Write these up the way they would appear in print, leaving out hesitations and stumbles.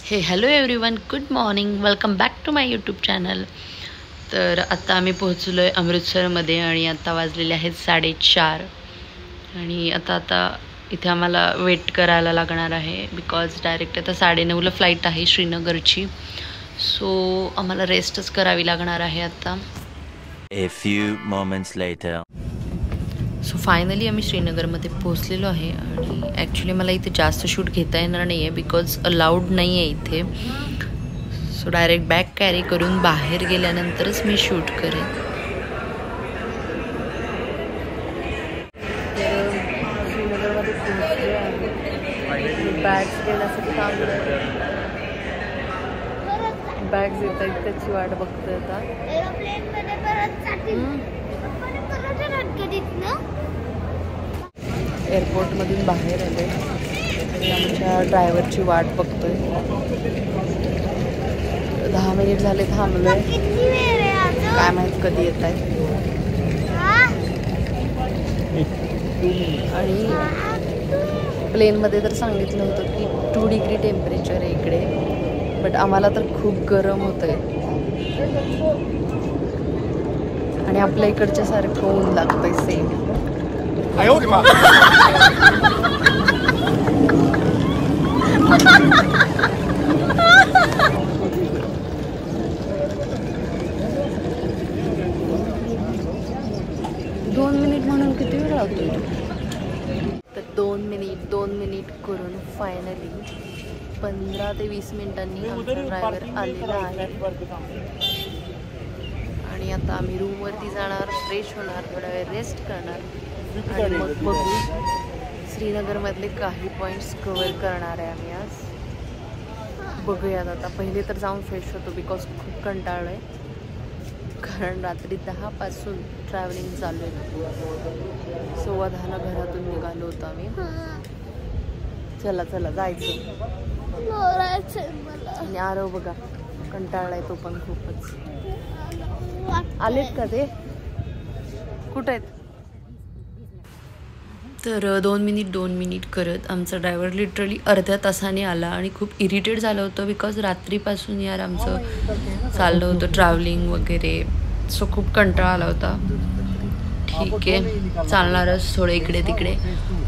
हे hello everyone, good morning, welcome back to my YouTube channel. तर आता आम्ही पोहोचलो आहे अमृतसरमध्ये आणि आता वाजलेले आहेत 4:30 आणि आता इथे आम्हाला वेट करायला लागणार आहे बिकॉज डायरेक्ट आता 9:30ला फ्लाईट आहे श्रीनगरची. सो आम्हाला रेस्टच करावी लागणार आहे आता. A few moments later. So finally आम्ही श्रीनगरमध्ये पोहोचलेलो आहे आणि ॲक्च्युली मला इथे जास्त शूट घेता येणार नाही आहे बिकॉज अलाउड नाही आहे इथे. सो डायरेक्ट बॅग कॅरी करून बाहेर गेल्यानंतरच मी शूट करेन. श्रीनगरमध्ये पोहोचले आहे, बॅग्स घेण्यासाठी थांबले. बॅग्स येत आहेत त्याची वाट बघतोय आता. एअरपोर्टमधून बाहेर आले आणि आमच्या ड्रायव्हरची वाट बघतोय. 10 मिनिट झाले थांबलोय, काय माहित कधी येत आहे. आणि प्लेनमध्ये तर सांगितलं होतं की 2 डिग्री टेम्परेचर आहे इकडे, बट आम्हाला तर खूप गरम होतंय आणि आपल्या इकडच्या सारखं ऊन लागतंय सेम. 2 मिनिट म्हणून किती वेळ लावतोय? तर 2 मिनिट करून फायनली 15 ते 20 मिनिटांनी आमचा ड्रायव्हर आलेला आहे. आणि आता आम्ही रूमवरती जाणार, फ्रेश होणार, थोडा वेळ रेस्ट करणार आणि मग बघू. श्रीनगरमधले काही पॉईंट्स कव्हर करणार आहे आम्ही आज. बघूयात आता. पहिले तर जाऊन फ्रेश होतो बिकॉज खूप कंटाळलो आहे, कारण रात्री 10 पासून ट्रॅव्हलिंग चालू आहे. 10:15 घरातून निघालो होतो आम्ही. चला जायचं. आणि आरव बघा कंटाळलाय तो पण खूपच. आलेत का ते? कुठं आहेत? तर 2 मिनिट करत आमचा ड्रायव्हर लिटरली अर्ध्या तासाने आला आणि खूप इरिटेट झालं होतं बिकॉज रात्रीपासून यार आमचं चाललं होतं ट्रॅव्हलिंग वगैरे. सो खूप कंटाळा आला होता. ठीक आहे, चालणारच थोडं इकडे तिकडे,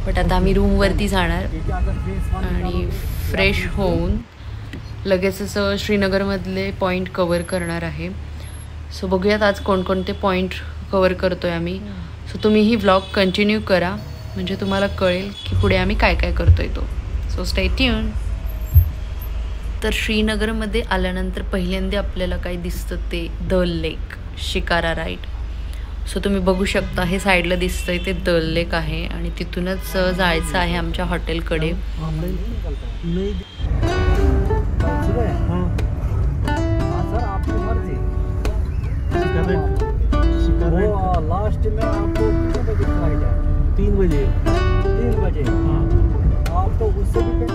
बट आता आम्ही रूमवरती जाणार आणि फ्रेश होऊन लगेच असं श्रीनगरमधले पॉईंट कवर करणार आहे. सो बघूयात आज कोणकोणते पॉईंट कवर करतोय आम्ही. सो तुम्हीही व्लॉग कंटिन्यू करा म्हणजे तुम्हाला कळेल की पुढे आम्ही काय काय करतोय तो. So stay tune. तर श्रीनगरमध्ये आल्यानंतर पहिल्यांदा आपल्याला काय दिसतं ते दल लेक, शिकारा राईड. सो तुम्ही बघू शकता हे साईडला दिसतंय ते दल लेक आहे आणि तिथूनच जायचं आहे आमच्या हॉटेलकडे. लास्ट में आपको कितने बजे फ्लाइट है? 3 बजे. 3 बजे. हाँ, आप तो उससे भी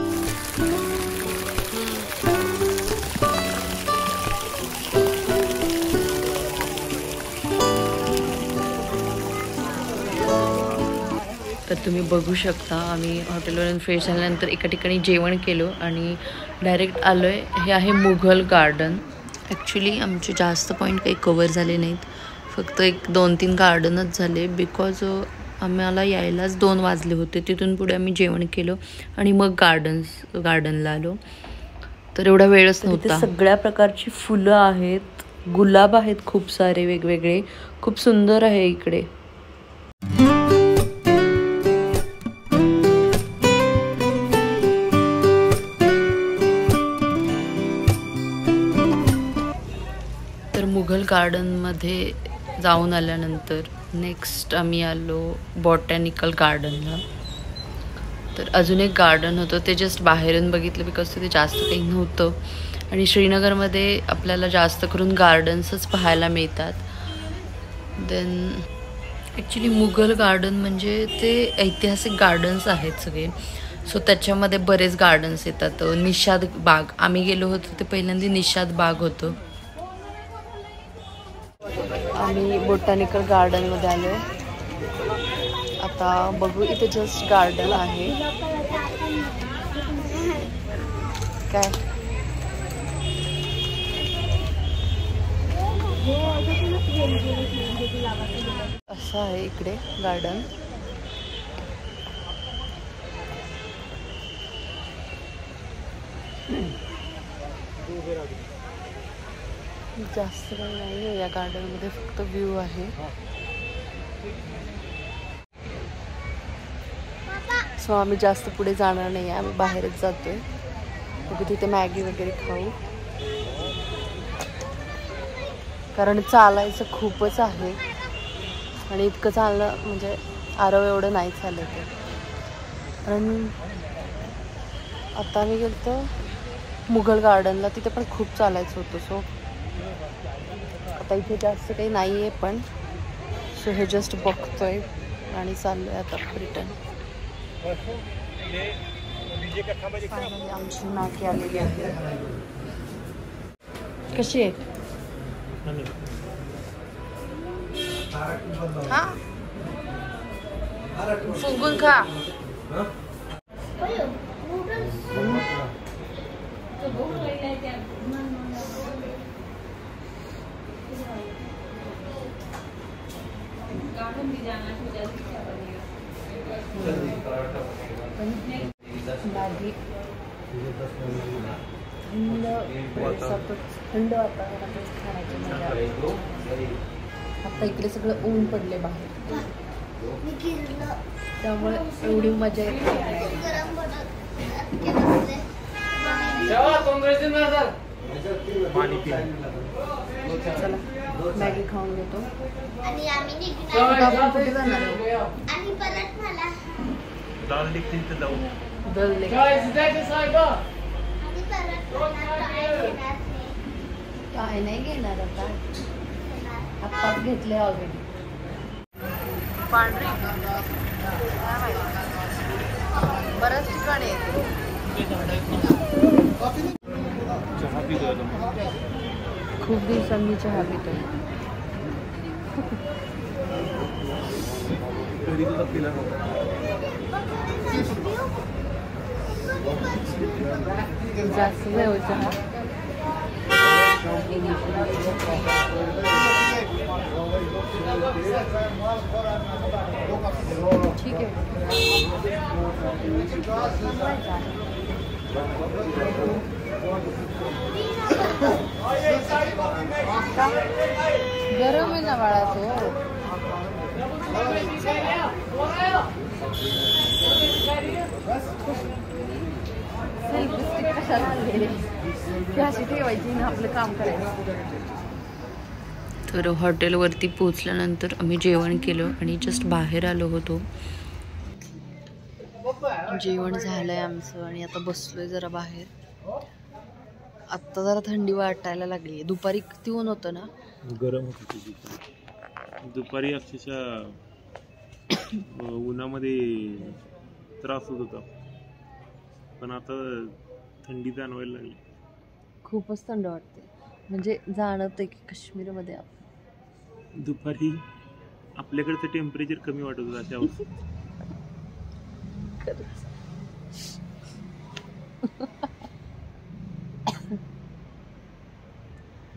तर तुम्ही बघू शकता आम्ही हॉटेलवरून फ्रेश झाल्यानंतर एका ठिकाणी जेवण केलं आणि डायरेक्ट आलो आहे. हे आहे मुघल गार्डन. ॲक्च्युली आमचे जास्त पॉईंट काही कवर झाले नाहीत, फक्त 1-2-3 गार्डनच झाले बिकॉज आम्हाला यायलाच 2 वाजले होते. तिथून पुढे आम्ही जेवण केलं आणि मग गार्डनला आलो. तर एवढा वेळच नव्हता. सगळ्या प्रकारची फुलं आहेत, गुलाब आहेत खूप सारे वेगवेगळे, खूप सुंदर आहे इकडे. तर मुघल गार्डनमध्ये जाऊन आल्यानंतर नेक्स्ट आम्ही आलो बॉटॅनिकल गार्डनला. तर अजून एक गार्डन होतं, ते जस्ट बाहेरून बघितलं बिकॉज तिथे जास्त काही नव्हतं. आणि श्रीनगरमध्ये आपल्याला जास्त करून गार्डन्सच पाहायला मिळतात. देन ॲक्च्युली मुघल गार्डन म्हणजे ते ऐतिहासिक गार्डन्स आहेत सगळे. सो त्याच्यामध्ये बरेच गार्डन्स येतात. निषाद बाग, आम्ही गेलो होतो ते पहिल्यांदा निषाद बाग होतं. आम्ही बोटॅनिकल गार्डनमध्ये आलो आहे. आता बघू, इथे जस्ट गार्डन आहे. काय असं आहे इकडे गार्डन. जास्त काही नाही आहे या गार्डन मध्ये, फक्त व्ह्यू आहे. सो आम्ही जास्त पुढे जाणार नाही, आम्ही बाहेरच जातोय. बघू तिथे मॅगी वगैरे खाऊ, कारण चालायचं खूपच आहे आणि इतकं चालणं म्हणजे आरव एवढं नाही चालत आहे. कारण आता आम्ही गेलो मुघल गार्डनला, तिथे पण खूप चालायचं होतं. सो आता इथे जास्त काही नाही आहे पण. सो हे जस्ट बघतोय आणि चाललोय आता रिटर्न. आमची नाकी आलेली आहे. कशी आहे? हा फुगून खा. थंड वातावरणातच खाण्याची मजा. आता इकडे सगळं ऊन पडले बाहेर, त्यामुळे एवढी मजा येते. चला मॅगी खाऊन घेतो. कुठे जाणार आहे? काय नाही घेणार आता, आत्ताच घेतले ऑलरेडी. पांढरी बऱ्याच ठिकाणी येते. खूप दिवसांनी चहा पितो. जास्त वेळ चहा. ठीक आहे. गरम आहे ना बाळा तो. कशाला आणलेले अशी ठेवायची ना, आपलं काम करायचं. तर हॉटेलवरती पोचल्यानंतर आम्ही जेवण केलं आणि जस्ट बाहेर आलो होतो. जेवण झालंय आमचं आणि आता बसलोय जरा बाहेर. आत्ता जरा थंडी वाटायला लागली. दुपारी किती ऊन होतं ना, गरम होती दुपारी. अक्षरशः उन्हामध्ये त्रास होत होता, पण आता थंडी जाणवायला लागली. खूपच थंड वाटते, म्हणजे जाणवतंय की काश्मीरमध्ये दुपारी आपल्याकडचं टेम्परेचर कमी वाटत होतं अशा अवस्थेत.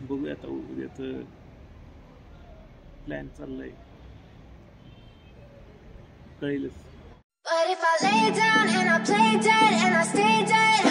बघूया आता उद्याचं प्लॅन चाललाय, कळेलच. But if I lay down and I play dead and I stay dead,